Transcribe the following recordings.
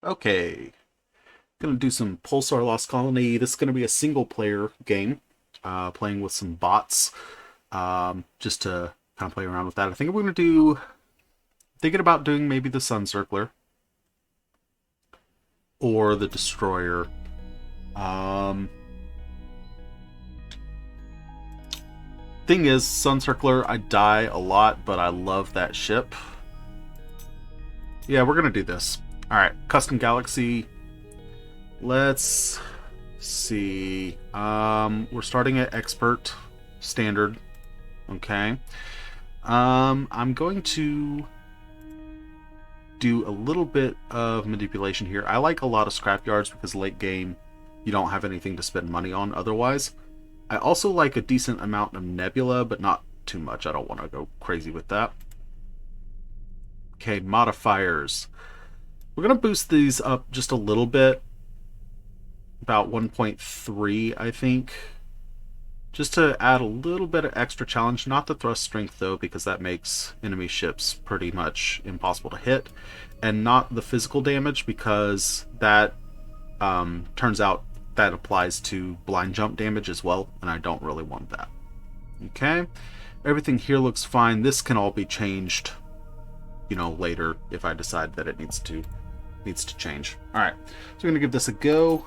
Okay, gonna do some Pulsar Lost Colony. This is gonna be a single player game, playing with some bots, just to kind of play around with that. I think we're gonna do, thinking about doing maybe the Sun-Circler or the Destroyer. Um, Thing is, Sun-Circler, I die a lot, but I love that ship. Yeah, we're gonna do this. All right, custom galaxy. Let's see. We're starting at expert standard. Okay. I'm going to do a little bit of manipulation here. I like a lot of scrapyards because late game you don't have anything to spend money on otherwise. I also like a decent amount of nebula, but not too much. I don't want to go crazy with that. Okay, modifiers. We're going to boost these up just a little bit. About 1.3, I think. Just to add a little bit of extra challenge. Not the thrust strength, though, because that makes enemy ships pretty much impossible to hit. And not the physical damage, because that turns out that applies to blind jump damage as well, and I don't really want that. Okay, everything here looks fine. This can all be changed, later if I decide that it needs to change. All right, so we're gonna give this a go.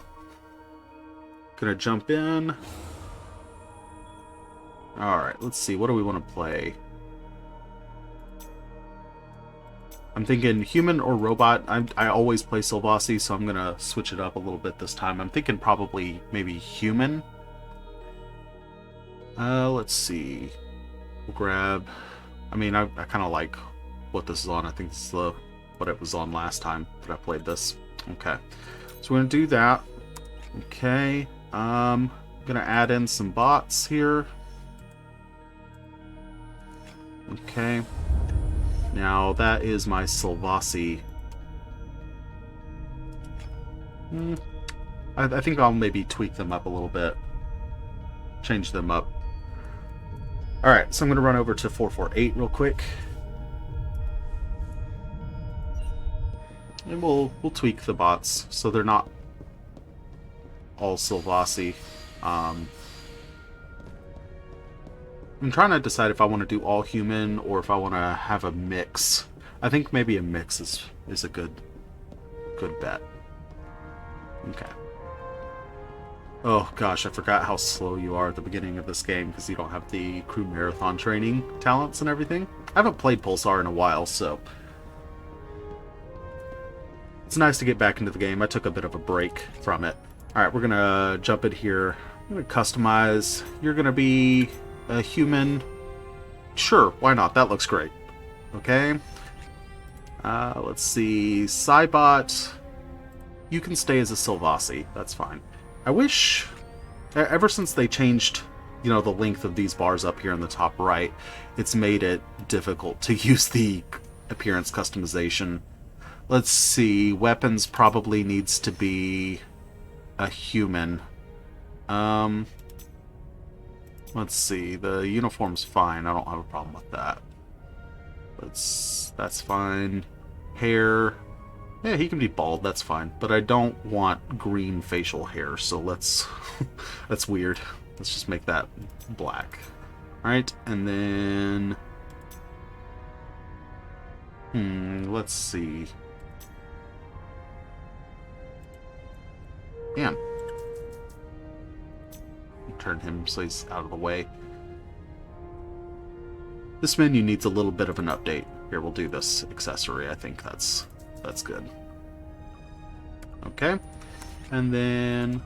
Gonna jump in. All right, let's see. What do we want to play? I'm thinking human or robot. I always play Silvassi, so I'm gonna switch it up a little bit this time. I'm thinking probably maybe human. Let's see. We'll grab. I mean, I kind of like what this is on. I think this is what it was on last time that I played this. Okay, so we're gonna do that. Okay. I'm gonna add in some bots here. Okay. Now that is my Silvassi. I think I'll maybe tweak them up a little bit. Change them up. Alright, so I'm going to run over to 448 real quick. And we'll tweak the bots so they're not all Silvassi. I'm trying to decide if I want to do all human or if I want to have a mix. I think maybe a mix is a good bet. Okay. Oh gosh, I forgot how slow you are at the beginning of this game because you don't have the crew marathon training talents and everything. I haven't played Pulsar in a while, so it's nice to get back into the game. I took a bit of a break from it. Alright, we're gonna jump in here. I'm gonna customize. You're gonna be a human. Sure, why not? That looks great. Okay. Let's see. Cybot. You can stay as a Silvassi. That's fine. I wish, ever since they changed, the length of these bars up here in the top right, it's made it difficult to use the appearance customization. Let's see. Weapons probably needs to be a human. Let's see. The uniform's fine. I don't have a problem with that. That's fine. Hair. Yeah, he can be bald. That's fine. But I don't want green facial hair, so let's... that's weird. Let's just make that black. Alright, and then... let's see. Damn. Turn him so he's out of the way. This menu needs a little bit of an update. Here, we'll do this accessory. I think that's good. Okay. And then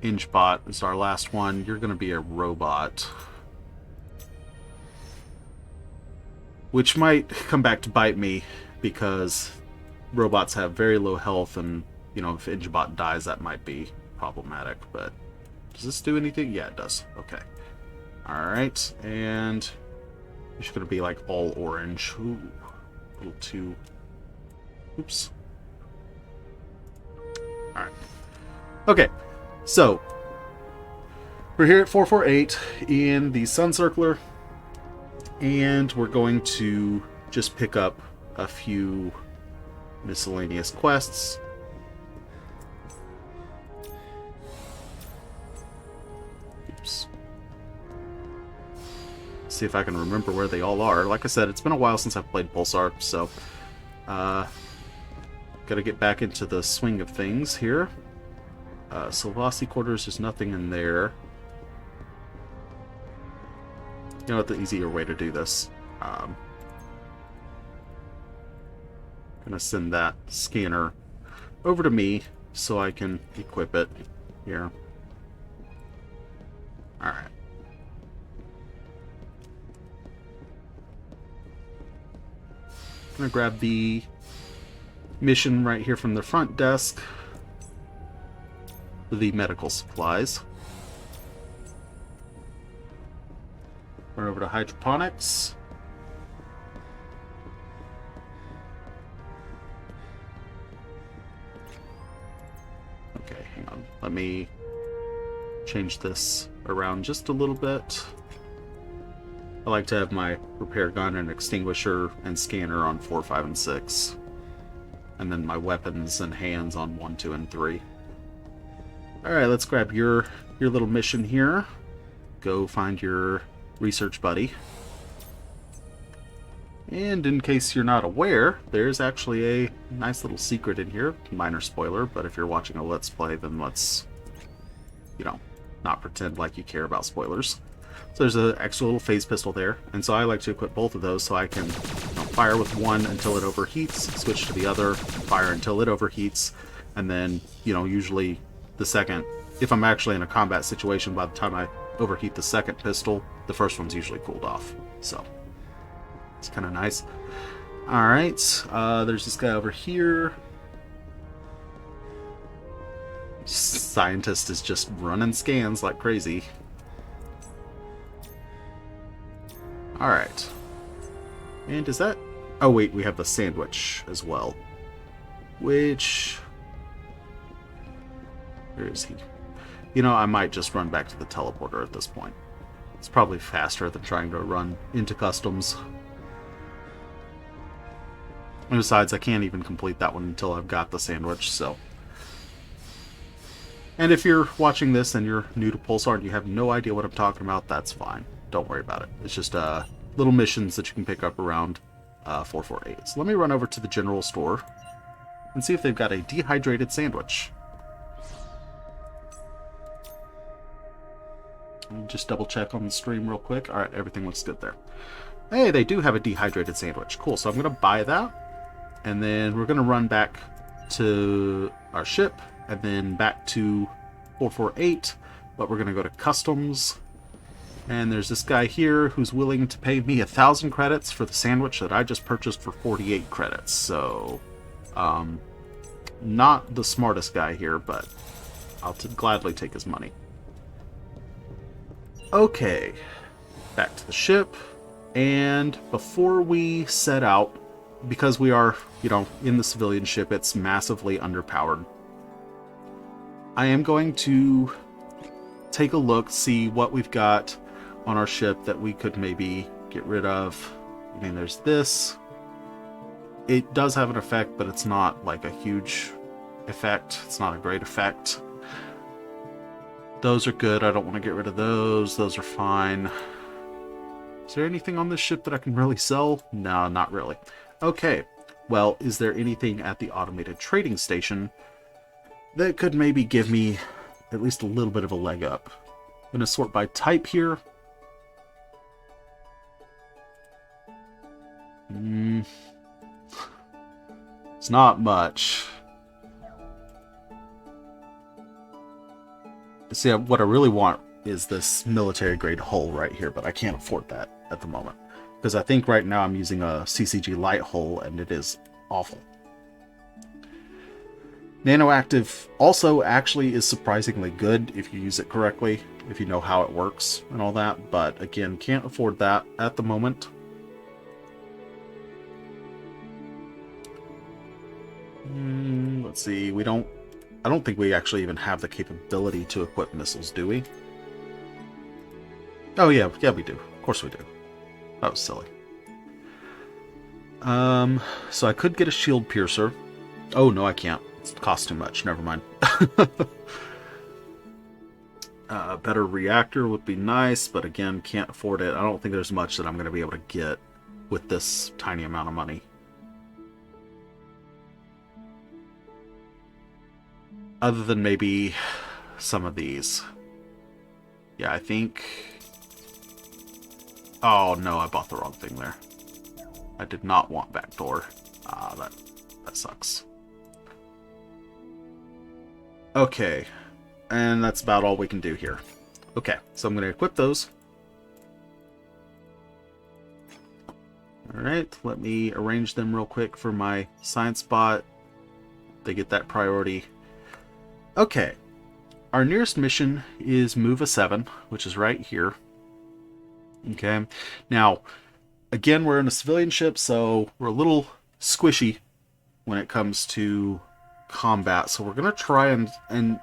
Inchbot is our last one. You're going to be a robot. Which might come back to bite me because robots have very low health and, if Inchbot dies, that might be problematic, but does this do anything? Yeah, it does. Okay. Alright, and it's going to be like all orange. Ooh, a little too... Oops. Alright. Okay, so we're here at 448 in the Sun-Circler, and we're going to just pick up a few miscellaneous quests. Oops. See if I can remember where they all are. Like I said, it's been a while since I've played Pulsar, so gotta get back into the swing of things here. Silvasi quarters, there's nothing in there. You know what, the easier way to do this. Gonna send that scanner over to me so I can equip it here. Alright. Gonna grab the mission right here from the front desk. The medical supplies. Run over to hydroponics. Okay, hang on. Let me change this around just a little bit. I like to have my repair gun and extinguisher and scanner on 4, 5, and 6. And then my weapons and hands on 1, 2, and 3. Alright, let's grab your little mission here. Go find your research buddy. And in case you're not aware, there's actually a nice little secret in here. Minor spoiler, but if you're watching a Let's Play, then let's, you know, not pretend like you care about spoilers. So there's an extra little phase pistol there, and so I like to equip both of those so I can fire with one until it overheats, switch to the other, fire until it overheats, and then, you know, usually the second, if I'm actually in a combat situation, by the time I overheat the second pistol, the first one's usually cooled off. So it's kind of nice. Alright, there's this guy over here. Scientist is just running scans like crazy. Alright. And is that... Oh wait, we have the sandwich as well. Which... Where is he? You know, I might just run back to the teleporter at this point. It's probably faster than trying to run into customs. And besides, I can't even complete that one until I've got the sandwich, so... And if you're watching this and you're new to Pulsar and you have no idea what I'm talking about, that's fine. Don't worry about it. It's just little missions that you can pick up around 448. So let me run over to the general store and see if they've got a dehydrated sandwich. Just double check on the stream real quick. Alright, everything looks good there. Hey, they do have a dehydrated sandwich. Cool, so I'm going to buy that. And then we're going to run back to our ship. And then back to 448. But we're going to go to customs. And there's this guy here who's willing to pay me 1,000 credits for the sandwich that I just purchased for 48 credits. So, not the smartest guy here, but I'll gladly take his money. Okay, back to the ship, and before we set out, because we are, you know, in the civilian ship, it's massively underpowered. I am going to take a look, see what we've got on our ship that we could maybe get rid of. I mean, there's this. It does have an effect, but it's not like a huge effect. It's not a great effect. Those are good. I don't want to get rid of those. Those are fine. Is there anything on this ship that I can really sell? No, not really. Okay. Well, is there anything at the automated trading station that could maybe give me at least a little bit of a leg up? I'm going to sort by type here. It's not much. See, what I really want is this military grade hull right here, but I can't afford that at the moment. Because I think right now I'm using a CCG light hull, and it is awful. Nanoactive also actually is surprisingly good if you use it correctly, if you know how it works and all that, but again, can't afford that at the moment. Let's see, I don't think we actually even have the capability to equip missiles, do we? Oh yeah, we do. Of course we do. That was silly. So I could get a shield piercer, Oh, no, I can't. It costs too much. Never mind. A better reactor would be nice, but again, can't afford it. I don't think there's much that I'm going to be able to get with this tiny amount of money. Other than maybe some of these. Yeah, I think... Oh, no, I bought the wrong thing there. I did not want backdoor. That sucks. Okay, and that's about all we can do here. Okay, so I'm going to equip those. Alright, let me arrange them real quick for my science bot. They get that priority. Okay, our nearest mission is Meuva 7, which is right here. Okay, now, again, we're in a civilian ship, so we're a little squishy when it comes to combat. So we're going to try and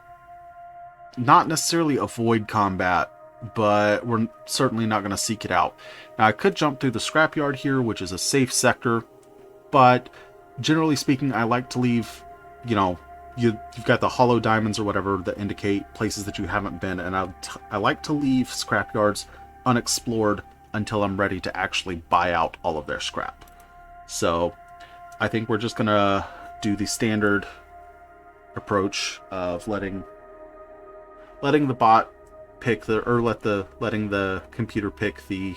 not necessarily avoid combat, but we're certainly not going to seek it out. Now, I could jump through the scrapyard here, which is a safe sector, but generally speaking, I like to leave, you know, you've got the hollow diamonds or whatever that indicate places that you haven't been, and I like to leave scrapyards unexplored until I'm ready to actually buy out all of their scrap. So I think we're just gonna do the standard approach of letting the bot pick the, or letting the computer pick the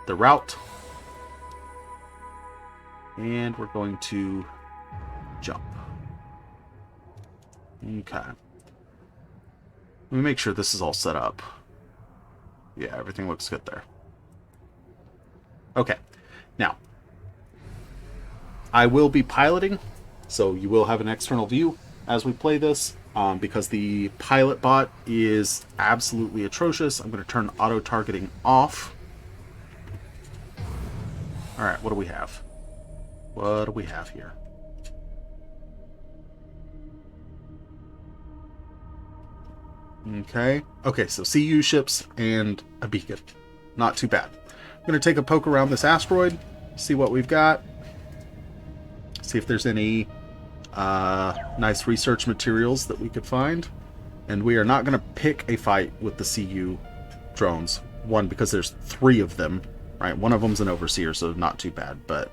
route, and we're going to jump. Okay. Let me make sure this is all set up. Yeah, everything looks good there. Okay. Now, I will be piloting, so you will have an external view as we play this, because the pilot bot is absolutely atrocious. I'm going to turn auto-targeting off. Alright, what do we have? What do we have here? Okay. Okay, so CU ships and a beacon. Not too bad. I'm going to take a poke around this asteroid, see what we've got. See if there's any nice research materials that we could find. And we are not going to pick a fight with the CU drones. One, because there's 3 of them, right? One of them's an overseer, so not too bad. But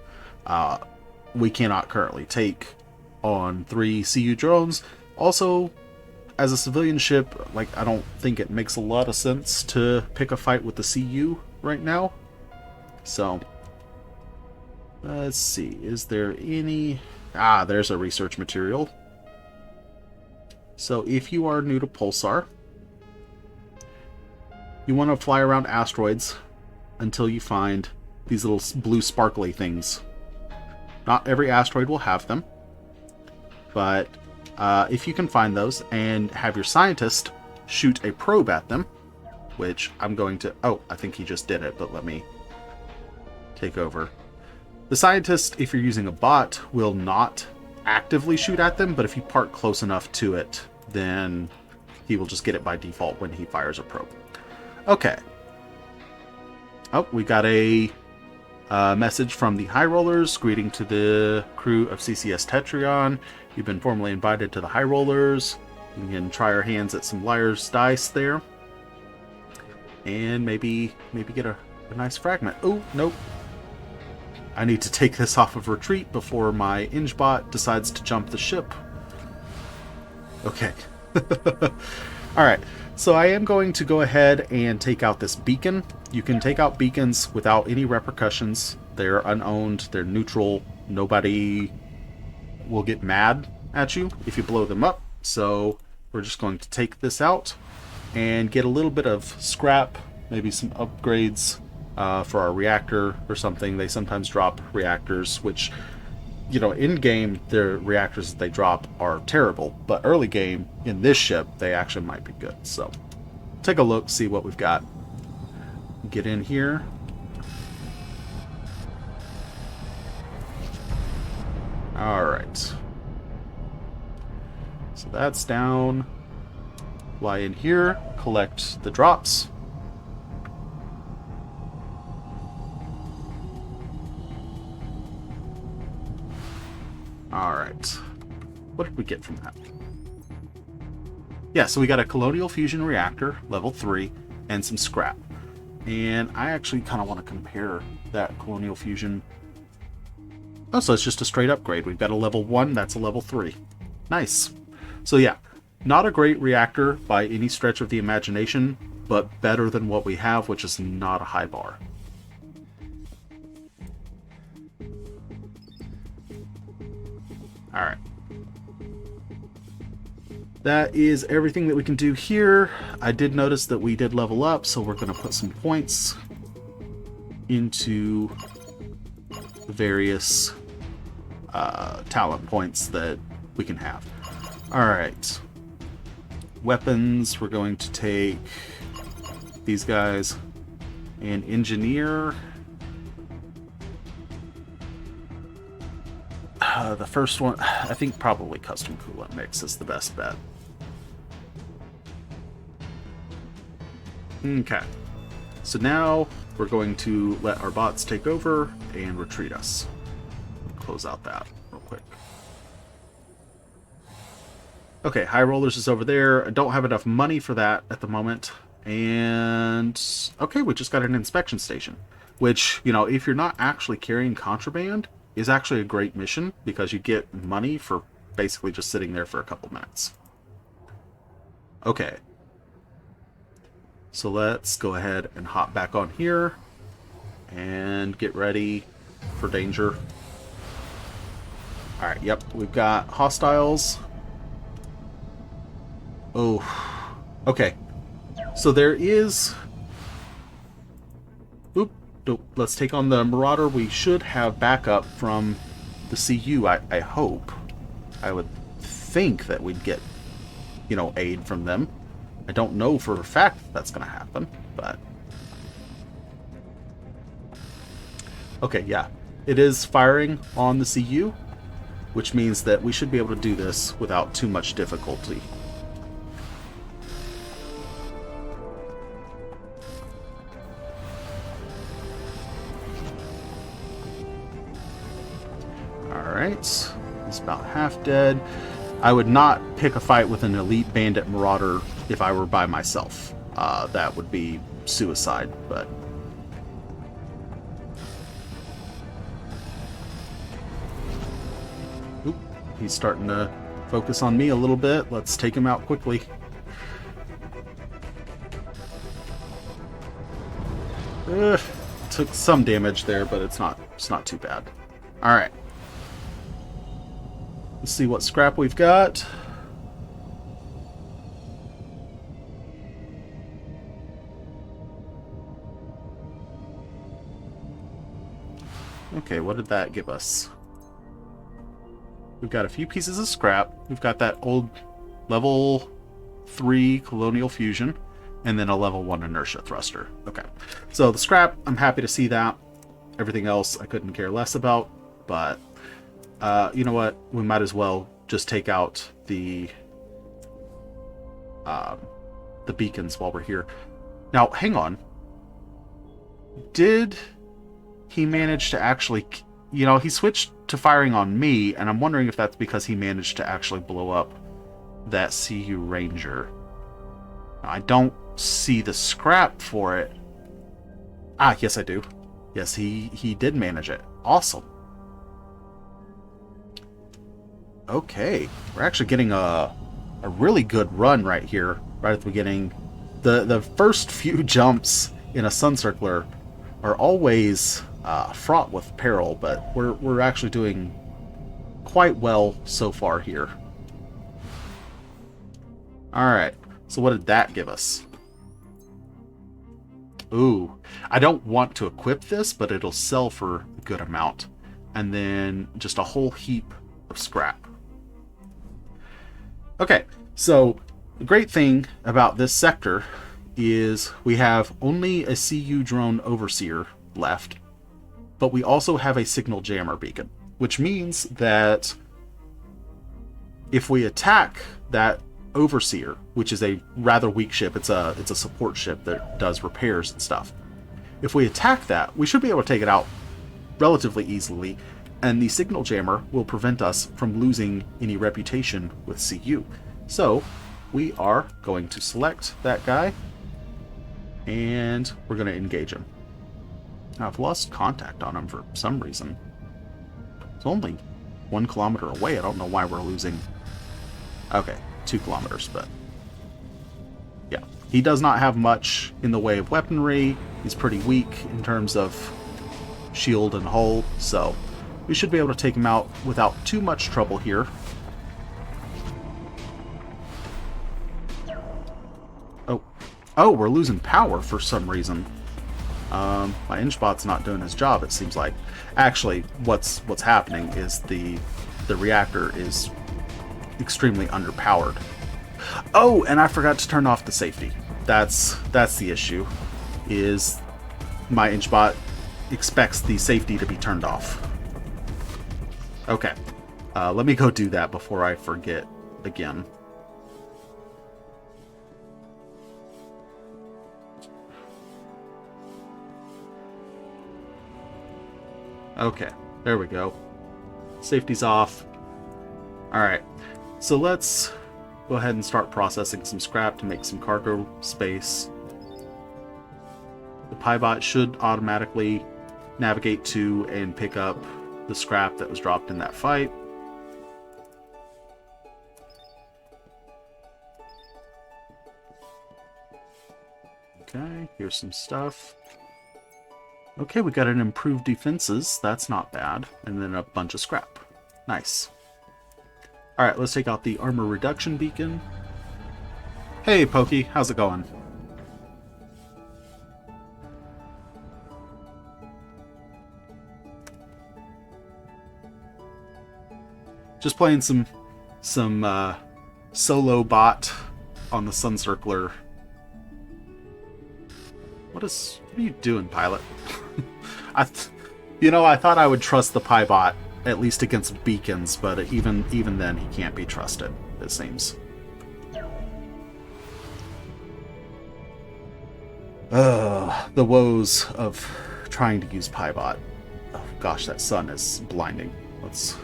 we cannot currently take on 3 CU drones. Also, as a civilian ship, like, I don't think it makes a lot of sense to pick a fight with the CU right now. So, let's see. Is there any... Ah, there's a research material. So, if you are new to Pulsar, you want to fly around asteroids until you find these little blue sparkly things. Not every asteroid will have them, but if you can find those and have your scientist shoot a probe at them, which I'm going to... Oh, I think he just did it, but let me take over. The scientist, if you're using a bot, will not actively shoot at them, but if you park close enough to it, then he will just get it by default when he fires a probe. Okay. Oh, we got a message from the High Rollers. Greeting to the crew of CCS Tetrion. You've been formally invited to the High Rollers. We can try our hands at some Liar's Dice there. And maybe get a nice fragment. Oh, nope. I need to take this off of retreat before my IngeBot decides to jump the ship. Okay. Alright, so I am going to go ahead and take out this beacon. You can take out beacons without any repercussions. They're unowned, they're neutral. Nobody will get mad at you if you blow them up. So we're just going to take this out and get a little bit of scrap, maybe some upgrades for our reactor or something. They sometimes drop reactors, which, you know, in game, the reactors that they drop are terrible, but early game in this ship, they actually might be good. So take a look, see what we've got. Get in here. Alright. So that's down. Fly in here, collect the drops. Alright. What did we get from that? Yeah, so we got a Colonial Fusion Reactor, level 3, and some scrap. And I actually kind of want to compare that Colonial Fusion. Oh, so it's just a straight upgrade. We've got a level 1, that's a level 3. Nice. So yeah, not a great reactor by any stretch of the imagination, but better than what we have, which is not a high bar. Alright. That is everything that we can do here. I did notice that we did level up, so we're going to put some points into the various talent points that we can have. Alright. Weapons, we're going to take these guys. And engineer. The first one, I think probably custom coolant mix is the best bet. Okay. So now we're going to let our bots take over and retreat us. Close out that real quick. Okay, High Rollers is over there. I don't have enough money for that at the moment. And okay, we just got an inspection station, which, you know, if you're not actually carrying contraband, is actually a great mission because you get money for basically just sitting there for a couple minutes. Okay. So let's go ahead and hop back on here and get ready for danger. Alright, yep, we've got hostiles. Oh, okay. So there is... Oop, nope. Let's take on the Marauder. We should have backup from the CU, I hope. I would think that we'd get, you know, aid from them. I don't know for a fact that's going to happen, but... Okay, yeah. It is firing on the CU, which means that we should be able to do this without too much difficulty. Alright, he's about half dead. I would not pick a fight with an elite bandit marauder if I were by myself. That would be suicide, but... Oop, he's starting to focus on me a little bit. Let's take him out quickly. Took some damage there, but it's not too bad. Alright. Let's see what scrap we've got. Okay, what did that give us? We've got a few pieces of scrap. We've got that old level 3 Colonial Fusion, and then a level 1 Inertia Thruster. Okay, so the scrap, I'm happy to see that. Everything else I couldn't care less about, but you know what? We might as well just take out the beacons while we're here. Now, hang on. Did he manage to actually... You know, he switched to firing on me, and I'm wondering if that's because he managed to actually blow up that CU Ranger. I don't see the scrap for it. Ah, yes I do. Yes, he did manage it. Awesome. Okay, we're actually getting a really good run right here, right at the beginning. The first few jumps in a Sun-Circler are always fraught with peril, but we're actually doing quite well so far here. Alright, so what did that give us? Ooh, I don't want to equip this, but it'll sell for a good amount. And then just a whole heap of scrap. Okay, so the great thing about this sector is we have only a CU drone overseer left, but we also have a signal jammer beacon, which means that if we attack that overseer, which is a rather weak ship, it's a support ship that does repairs and stuff. If we attack that, we should be able to take it out relatively easily, And the signal jammer will prevent us from losing any reputation with CU. So we are going to select that guy, and we're going to engage him. Now, I've lost contact on him for some reason. It's only 1 kilometer away. I don't know why we're losing. Okay, 2 kilometers, but yeah. He does not have much in the way of weaponry. He's pretty weak in terms of shield and hull, so we should be able to take him out without too much trouble here. Oh, we're losing power for some reason. My Inchbot's not doing his job, it seems like. Actually, what's happening is the reactor is extremely underpowered. Oh, and I forgot to turn off the safety. That's the issue. Is my Inchbot expects the safety to be turned off. Okay. Let me go do that before I forget again. Okay, there we go. Safety's off. Alright, so let's go ahead and start processing some scrap to make some cargo space. The Piebot should automatically navigate to and pick up the scrap that was dropped in that fight. Okay, here's some stuff. Okay, we got an improved defenses. That's not bad. And then a bunch of scrap. Nice. Alright, let's take out the armor reduction beacon. Hey, Pokey. How's it going? Just playing some solo bot on the Sun-Circler. What are you doing, pilot? I thought I would trust the Piebot at least against beacons, but even then he can't be trusted, it seems. The woes of trying to use Piebot. Oh gosh, that sun is blinding. Let's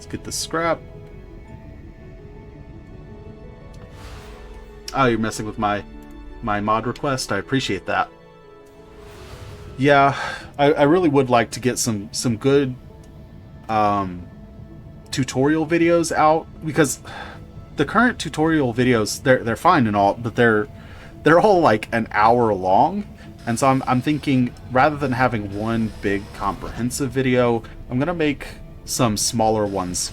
get this scrap. Oh, you're messing with my mod request. I appreciate that. Yeah, I really would like to get some good tutorial videos out, because the current tutorial videos, they're fine and all, but they're all like an hour long. And so I'm thinking, rather than having one big comprehensive video, I'm gonna make some smaller ones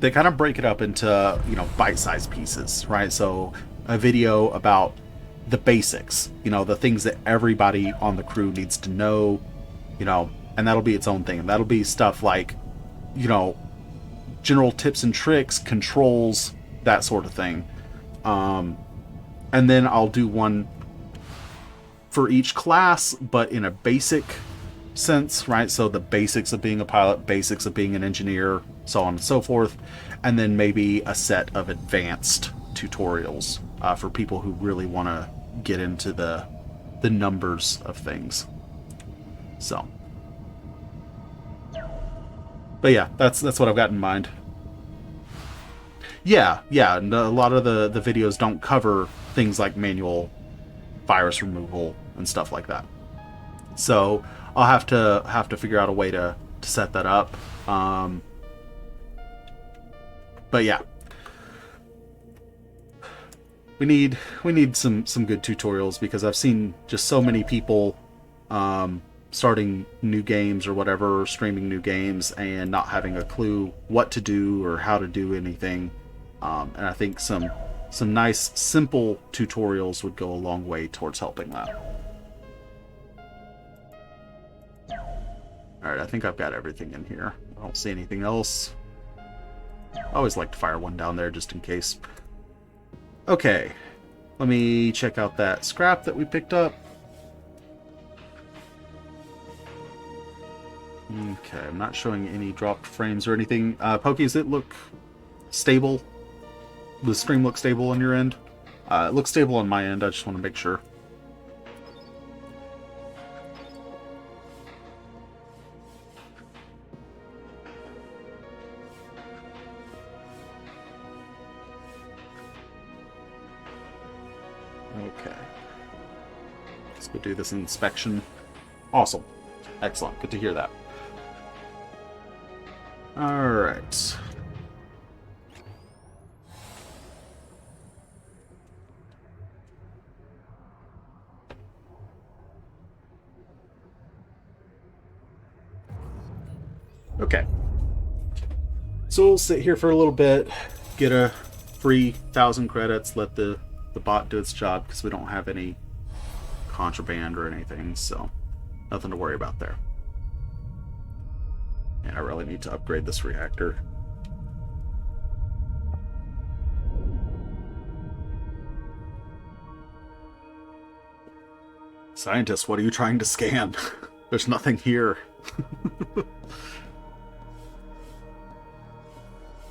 that kind of break it up into, bite-sized pieces, right? So a video about the basics, the things that everybody on the crew needs to know, and that'll be its own thing. And that'll be stuff like, general tips and tricks, controls, that sort of thing. And then I'll do one for each class, but in a basic sense, right? So the basics of being a pilot, basics of being an engineer, so on and so forth. And then maybe a set of advanced tutorials for people who really want to get into the numbers of things. So, but yeah, that's what I've got in mind. Yeah, and a lot of the videos don't cover things like manual virus removal and stuff like that. So I'll have to figure out a way to set that up. But yeah, we need some good tutorials, because I've seen just so many people starting new games or whatever, streaming new games, and not having a clue what to do or how to do anything. And I think some nice simple tutorials would go a long way towards helping that. Alright, I think I've got everything in here. I don't see anything else. I always like to fire one down there just in case. Okay, let me check out that scrap that we picked up. Okay, I'm not showing any dropped frames or anything. Pokey, does it look stable? The stream looks stable on your end? It looks stable on my end, I just want to make sure. Okay. Let's go do this inspection. Awesome. Excellent. Good to hear that. Alright. Okay. So we'll sit here for a little bit, get a free 1,000 credits, let the bot do its job, because we don't have any contraband or anything, so nothing to worry about there. And I really need to upgrade this reactor. Scientist, what are you trying to scan? There's nothing here.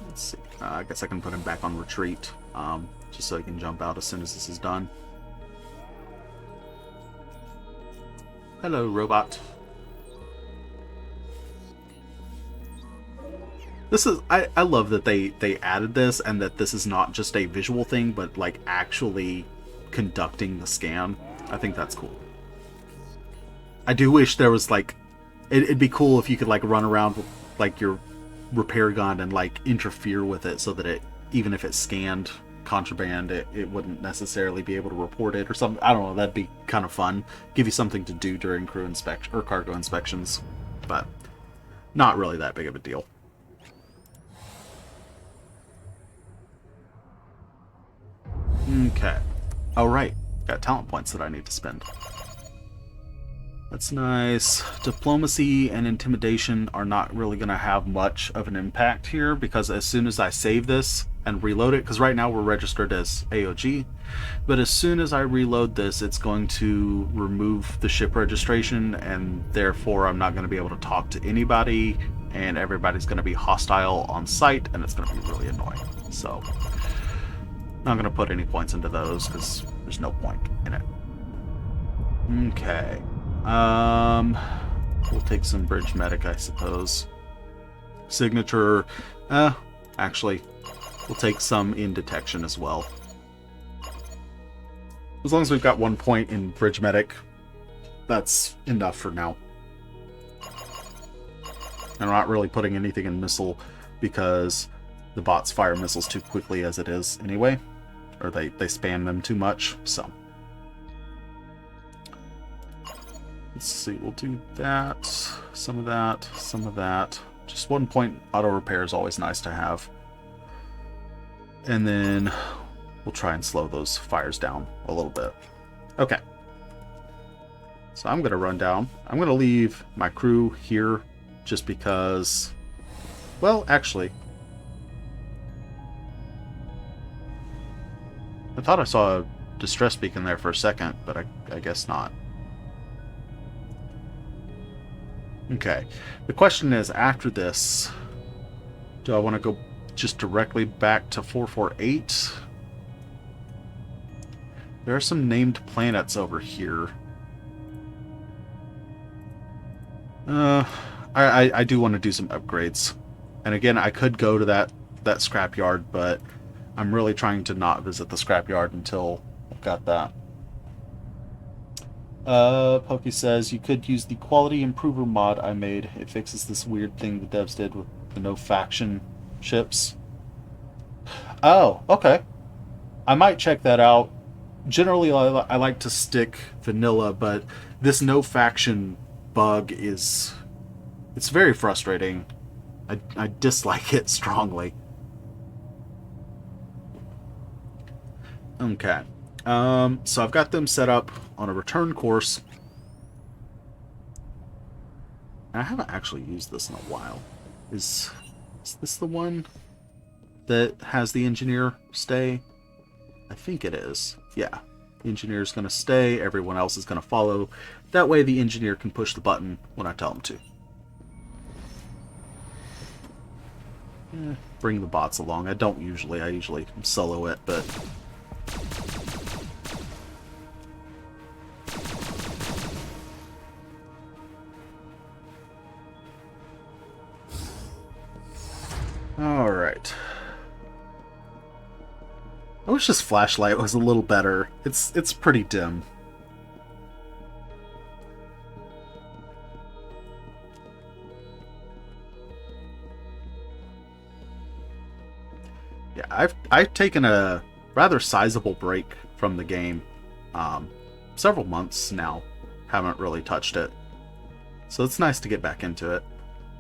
Let's see. I guess I can put him back on retreat, just so he can jump out as soon as this is done. Hello, robot. This is I love that they added this, and that this is not just a visual thing, but like actually conducting the scan. I think that's cool. I do wish there was like it'd be cool if you could like run around with like your repair gun and like interfere with it, so that it, even if it scanned contraband, it wouldn't necessarily be able to report it or something. I don't know, that'd be kind of fun. Give you something to do during crew inspection or cargo inspections, but not really that big of a deal. Okay. Oh, right. Got talent points that I need to spend. That's nice. Diplomacy and intimidation are not really going to have much of an impact here, because as soon as I save this and reload it, because right now we're registered as AOG, but as soon as I reload this, it's going to remove the ship registration, and therefore I'm not going to be able to talk to anybody, and everybody's going to be hostile on site, and it's going to be really annoying. So not going to put any points into those, because there's no point in it. Okay. We'll take some bridge medic, I suppose. Signature, actually, we'll take some in detection as well. As long as we've got 1 point in bridge medic, that's enough for now. And I'm not really putting anything in missile, because the bots fire missiles too quickly as it is anyway. Or they spam them too much, so. Let's see, we'll do that, some of that, some of that. Just 1 point auto repair is always nice to have. And then we'll try and slow those fires down a little bit. Okay. So I'm going to run down. I'm going to leave my crew here just because, well, actually, I thought I saw a distress beacon there for a second, but I guess not. Okay, the question is, after this, do I want to go just directly back to 448? There are some named planets over here. I do want to do some upgrades. And again, I could go to that scrapyard, but I'm really trying to not visit the scrapyard until I've got that. Pokey says, you could use the quality improver mod I made. It fixes this weird thing the devs did with the no faction ships. Oh, okay. I might check that out. Generally, I like to stick vanilla, but this no faction bug it's very frustrating. I dislike it strongly. Okay. So I've got them set up on a return course. I haven't actually used this in a while. Is this the one that has the engineer stay? I think it is. Yeah. The engineer's going to stay. Everyone else is going to follow. That way the engineer can push the button when I tell him to. Bring the bots along. I don't usually. I usually solo it, but... Alright. I wish this flashlight was a little better. It's pretty dim. Yeah, I've taken a rather sizable break from the game. Several months now. Haven't really touched it. So it's nice to get back into it.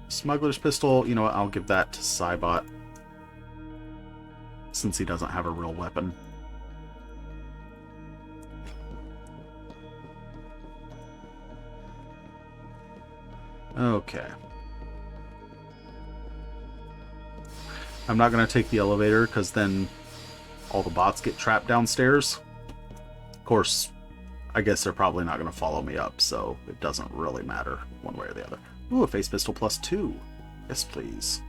Smuggler's pistol, you know what, I'll give that to Cybot, since he doesn't have a real weapon. Okay. I'm not going to take the elevator, because then all the bots get trapped downstairs. Of course, I guess they're probably not going to follow me up, so it doesn't really matter one way or the other. Ooh, a face pistol +2. Yes, please.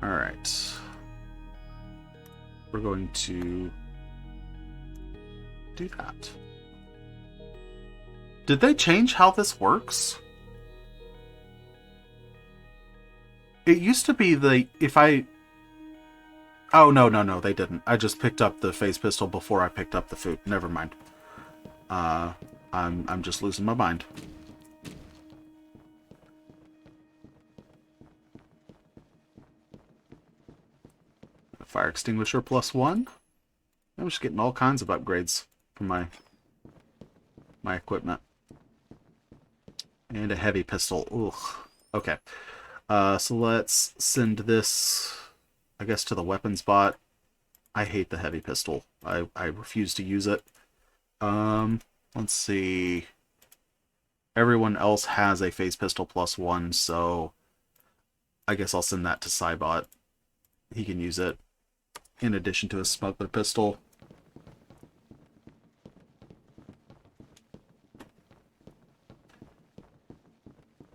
Alright. We're going to do that. Did they change how this works? It used to be if I... Oh, no, they didn't. I just picked up the phase pistol before I picked up the food. Never mind. I'm just losing my mind. A fire extinguisher +1. I'm just getting all kinds of upgrades from my equipment. And a heavy pistol. Ugh. Okay. So let's send this, I guess, to the weapons bot. I hate the heavy pistol. I refuse to use it. Let's see. Everyone else has a phase pistol +1, so I guess I'll send that to Cybot. He can use it in addition to a smuggler pistol.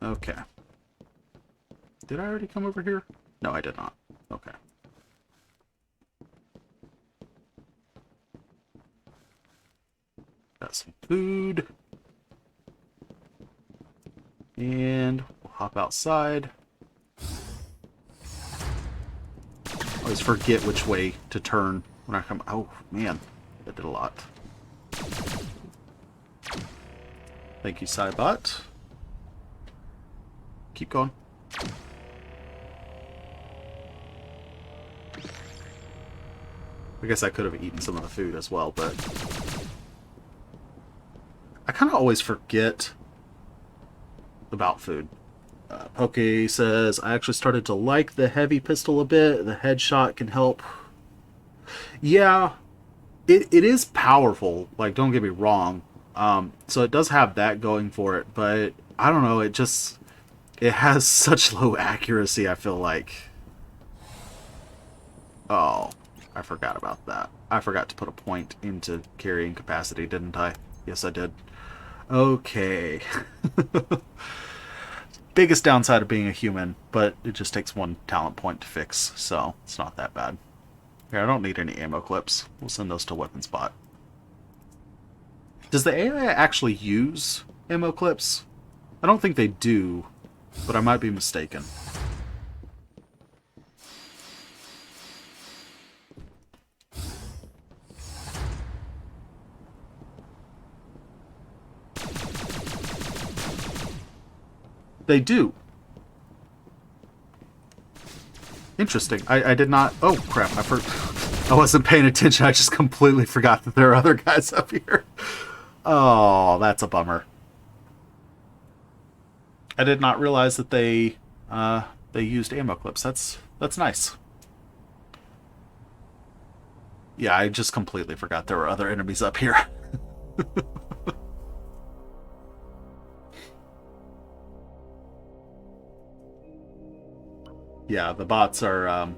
Okay. Did I already come over here? No, I did not. Okay. Got some food. And we'll hop outside. Always forget which way to turn when I come. Oh, man. That did a lot. Thank you, Cybot. Keep going. I guess I could have eaten some of the food as well, but I kind of always forget about food. Poke says, I actually started to like the heavy pistol a bit. The headshot can help. Yeah, it is powerful. Like, don't get me wrong. So it does have that going for it, but I don't know. It has such low accuracy, I feel like. Oh, I forgot about that. I forgot to put a point into carrying capacity, didn't I? Yes, I did. Okay. Biggest downside of being a human, but it just takes one talent point to fix, so it's not that bad. Here, I don't need any ammo clips. We'll send those to weapons bot. Does the AI actually use ammo clips? I don't think they do, but I might be mistaken. They do. Interesting. I did not... Oh, crap. I wasn't paying attention. I just completely forgot that there are other guys up here. Oh, that's a bummer. I did not realize that they used ammo clips. That's nice. Yeah, I just completely forgot there were other enemies up here. Yeah, the bots are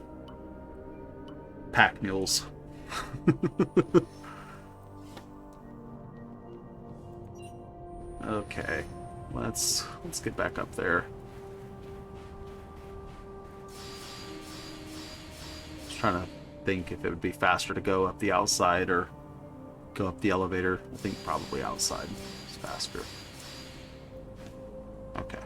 pack mules. Okay, let's get back up there. Just trying to think if it would be faster to go up the outside or go up the elevator. I think probably outside is faster. Okay.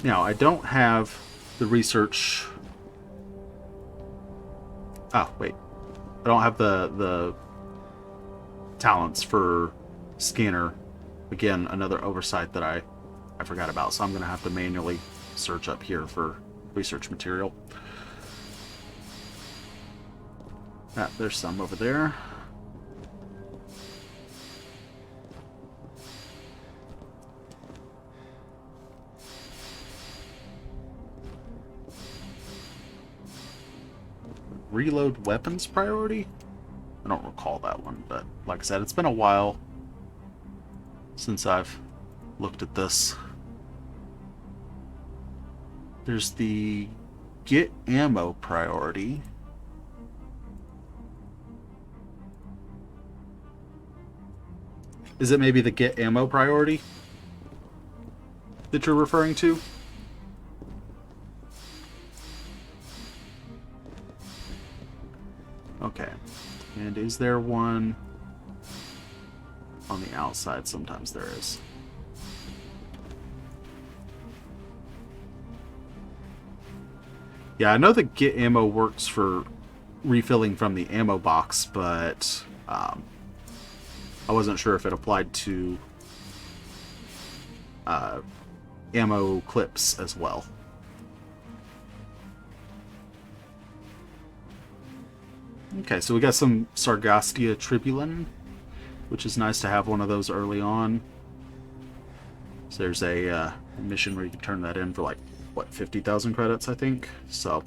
Now, I don't have the research... Oh, wait. I don't have the talents for scanner. Again, another oversight that I forgot about, so I'm going to have to manually search up here for research material. Ah, there's some over there. Reload weapons priority? I don't recall that one, but like I said, it's been a while since I've looked at this. There's the get ammo priority. Is it maybe the get ammo priority that you're referring to? Okay. And is there one on the outside? Sometimes there is. Yeah, I know that get ammo works for refilling from the ammo box, but I wasn't sure if it applied to ammo clips as well. Okay, so we got some Sargastia Tribulin, which is nice to have one of those early on. So there's a mission where you can turn that in for like, what, 50,000 credits, I think. So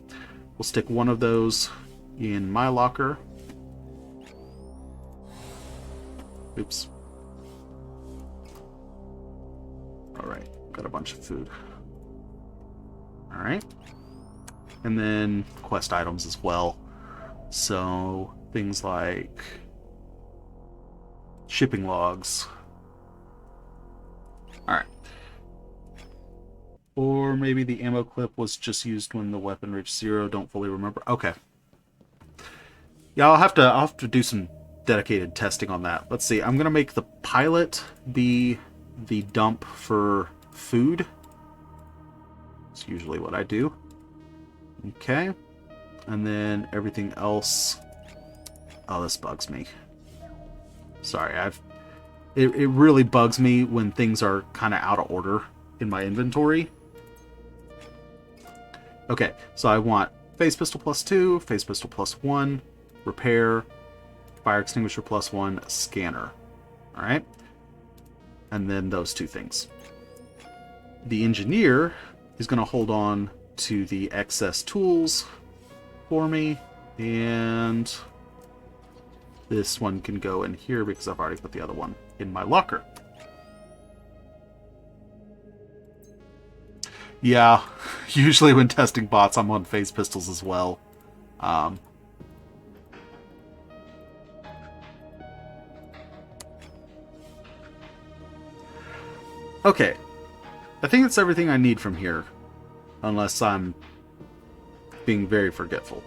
we'll stick one of those in my locker. Oops. Alright, got a bunch of food. Alright. And then quest items as well. So things like shipping logs. Alright. Or maybe the ammo clip was just used when the weapon reached 0. Don't fully remember. Okay. Yeah, I'll have to do some dedicated testing on that. Let's see. I'm gonna make the pilot be the dump for food. It's usually what I do. Okay. And then everything else... Oh, this bugs me. Sorry, it really bugs me when things are kind of out of order in my inventory. Okay, so I want phase pistol +2, phase pistol +1, repair, fire extinguisher +1, scanner. Alright? And then those two things. The engineer is going to hold on to the excess tools for me, and this one can go in here because I've already put the other one in my locker. Yeah, usually when testing bots, I'm on phase pistols as well. Okay, I think that's everything I need from here, unless I'm being very forgetful.